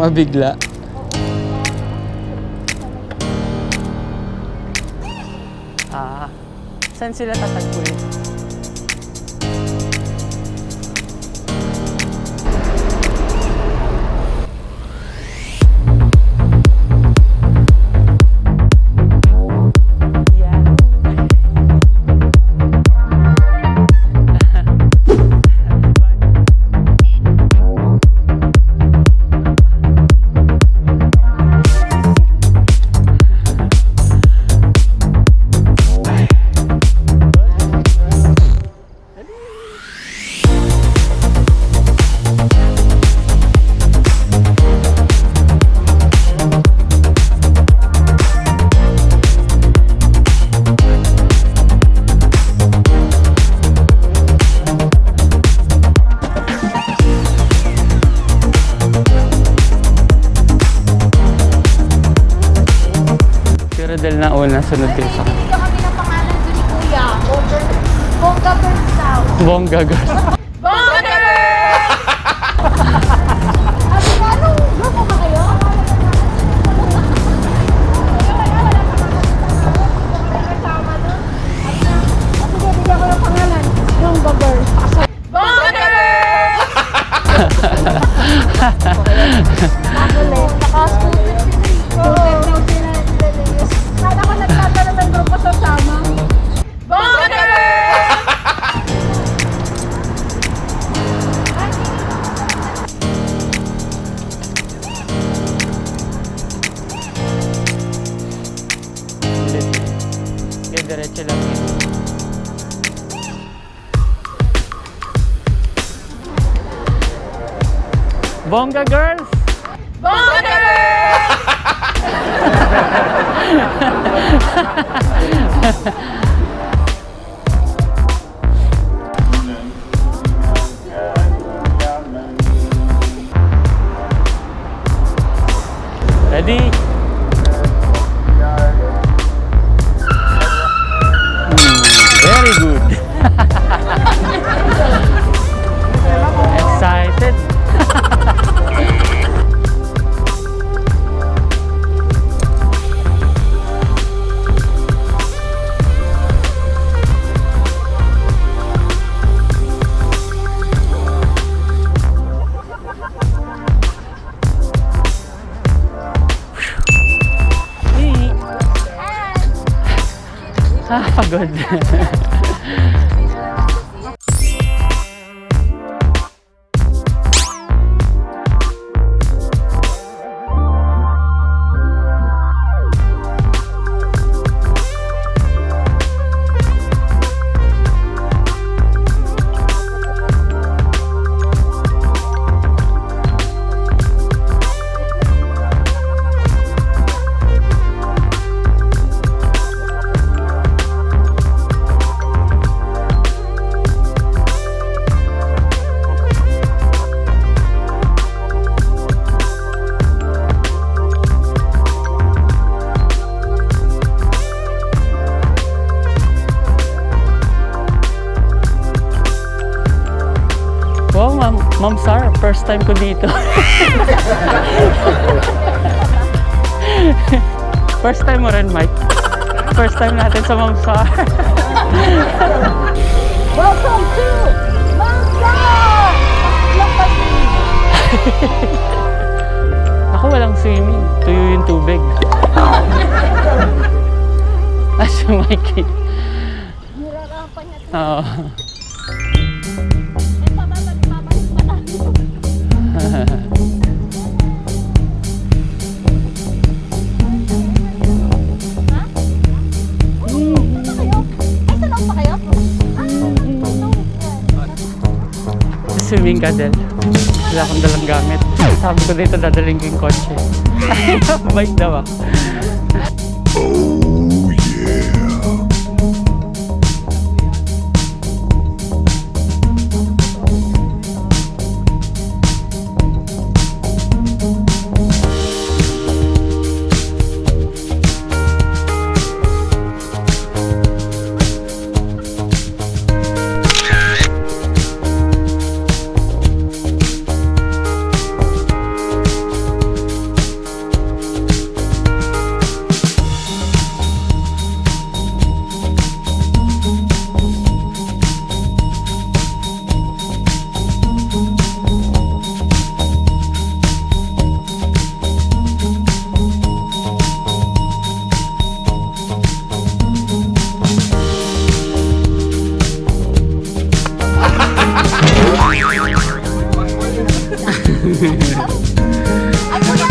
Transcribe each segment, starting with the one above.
Mabigla. Saan sila tatagpuin? Dahil na una, sunod kayo sa akin. Ito kami ng pangalan doon ni Kuya. Bongga Girls daw. Bongga Girls. Bongga Girls! Sabi nga, anong grupo ba kayo? Kasama doon. Kasi bigyan ko ng pangalan. Bongga Girls. Bongga Girls! Nakulit. Naka-scooter sila. Sana ko nagtatanong ng grupo sa sama. Bongga Girls! Kaya diretso lang yun. Bongga Girls! Bongga Girls! Ready? Very good. Excited. Pagod. Mamzar, first time ko dito. First time mo rin, Mike. First time natin sa Mamzar. Welcome to Mamzar! Ako walang swimming. Tuyo yung tubig. Si Mikey. Nirarapan niya. Oo. Swimming ka din. Wala akong dalang gamit. Sabi ko dito dadaling ko yung kotse. Bike daw ako. Oh yeah. Ay, kuya!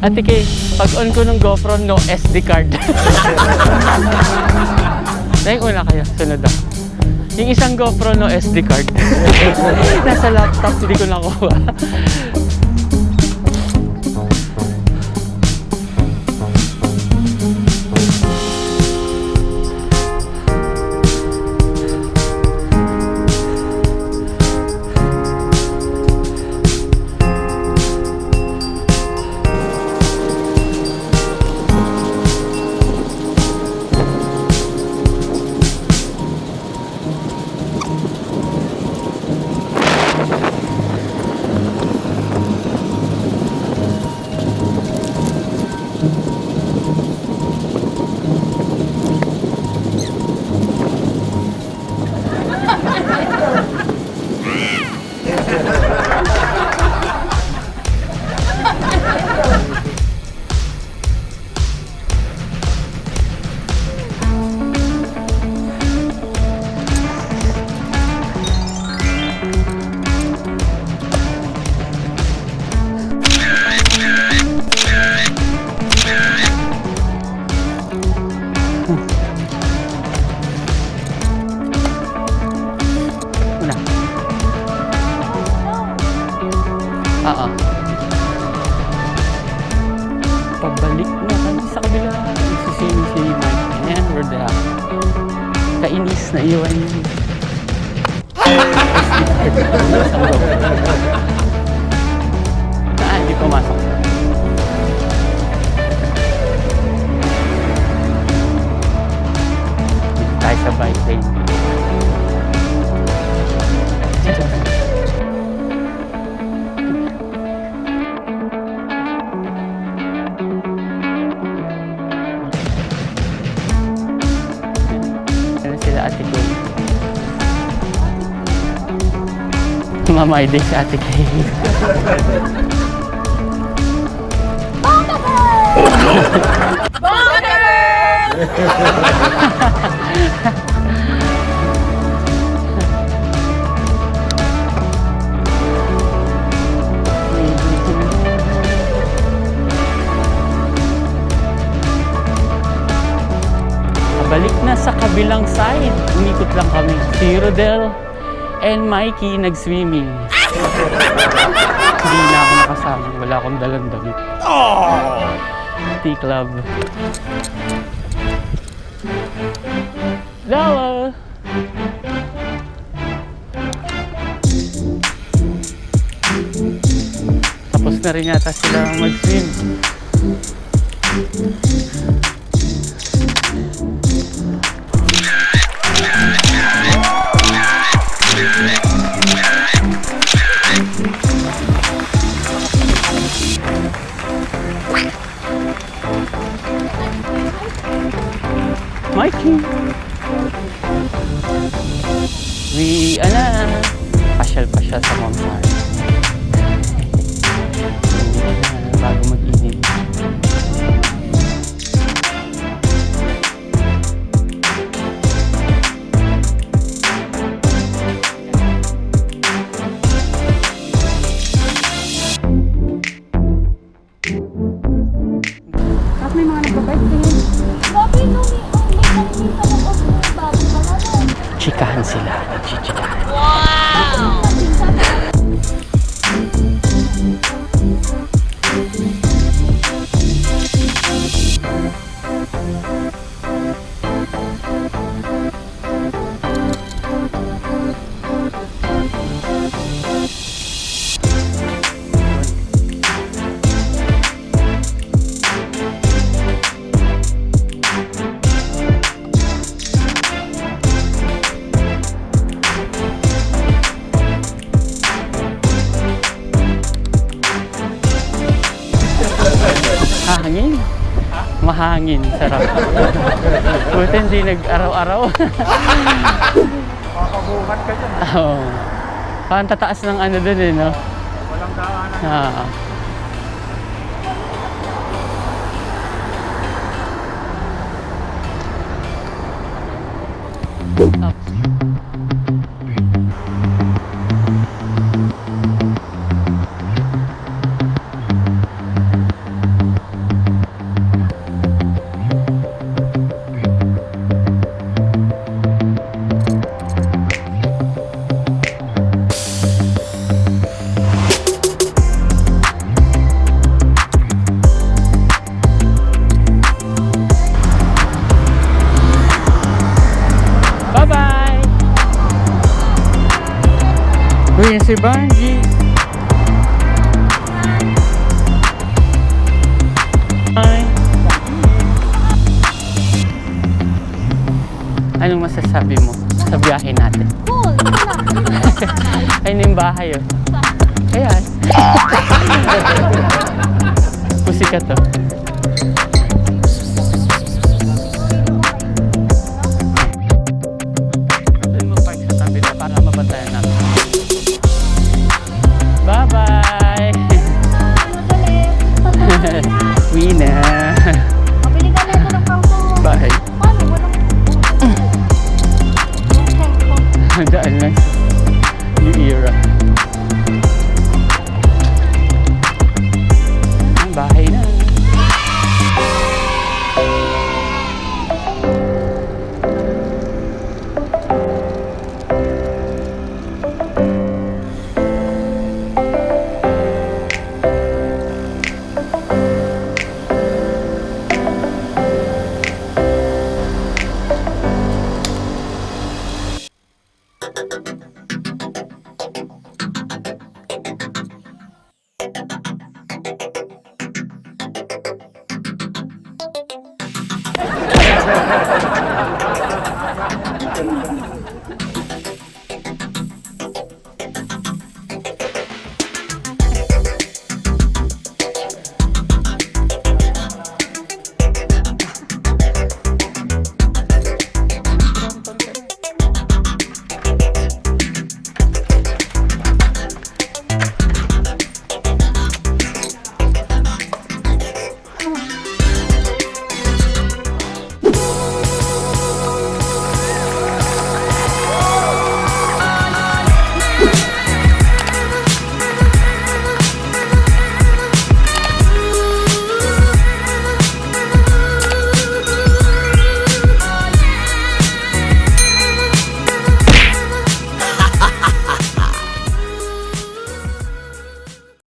Ate Kay, pag on ko ng GoPro, no SD card. Dahil una kayo, sunod ako. Yung isang GoPro, no SD card. Nasa laptop, hindi ko nakuha. Oo. Pabalik na kami sa kabila. Nagsisini si Mike. And we're there. Kainis na iwan yun. Hindi pumasok. Dito tayo sa bike lane. Ate Kay. Mama ID si Ate Kay. Bongga girl! Bongga girl! Balik na sa kabilang side. Umikot lang kami. Si Rodel and Mikey nag-swimming. Hindi na ako nakasama. Wala akong dalang damit. T-Club. Hello! Tapos na rin yata sila mag-swim. Mikey! Pasyal-pasyal sa Mamzar. Bago mag-init. Tapos may mga nagbabike tingin. Sabi nung may kanina ka ng off bago ka na. Chikahan sila. Chichikahan. Wow! hangin. Sarap. Buti hindi nag-araw-araw. Makabuhat ka dyan. Oo. Parang tataas ng ano dun eh, no? Walang daanan. Ah. Up. Bye-bye! Uy, si Bungie! Bye! Anong masasabi mo sa biyahe natin? Cool! Ayun yung bahay, oh. Ayan. Pusika to. Doon mo park sa tabi na para mabantayan natin. Bye-bye! Uwi na. Mabili ka na ito ng kauto. Bye. Paano? Walang... Daan lang. New era. Ang bahay na.